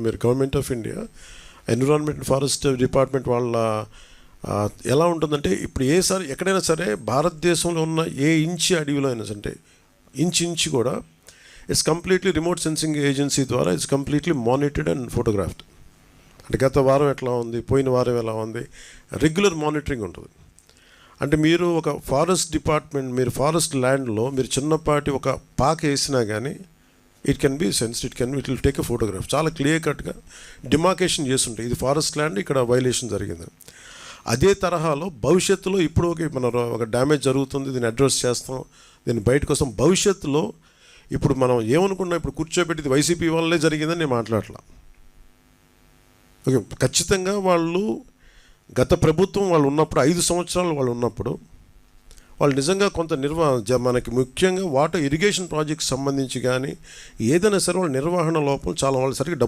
మీరు government of India environment forest department వాళ్ళ ఎలా ఉంటుందంటే ఇప్పుడు ఎక్కడైనా సరే భారతదేశంలో ఉన్న ఏ ఇంచి అడవిలో అయినా సరే ఇంచి కూడా it's completely remote sensing agency ద్వారా it's completely monitored and photographed. అంటే గత వారం ఎట్లా ఉంది, పోయిన వారం ఎలా ఉంది, రెగ్యులర్ మానిటరింగ్ ఉంటుంది. అంటే మీరు ఒక ఫారెస్ట్ డిపార్ట్మెంట్, మీరు ఫారెస్ట్ ల్యాండ్లో మీరు చిన్నపాటి ఒక పాక వేసినా కానీ it can be sensed, it will take a photograph. చాలా క్లియర్ కట్గా డిమార్కేషన్ చేస్తుంటాయి, ఇది ఫారెస్ట్ ల్యాండ్, ఇక్కడ వైలేషన్ జరిగింది. అదే తరహాలో భవిష్యత్తులో ఇప్పుడు మన ఒక డ్యామేజ్ జరుగుతుంది, దీన్ని అడ్రస్ చేస్తాం, దీన్ని బయట కోసం భవిష్యత్తులో ఇప్పుడు మనం ఏమనుకున్నా ఇప్పుడు కూర్చోబెట్టి వైసీపీ వల్లే జరిగిందని నేను మాట్లాడలా. ఓకే, ఖచ్చితంగా వాళ్ళు గత ప్రభుత్వం వాళ్ళు ఉన్నప్పుడు 5 సంవత్సరాలు వాళ్ళు ఉన్నప్పుడు వాళ్ళు నిజంగా కొంత మనకి ముఖ్యంగా వాటర్ ఇరిగేషన్ ప్రాజెక్ట్స్ సంబంధించి కానీ ఏదైనా సరే వాళ్ళ నిర్వహణ లోపం చాలా, వాళ్ళు సరిగ్గా డబ్బులు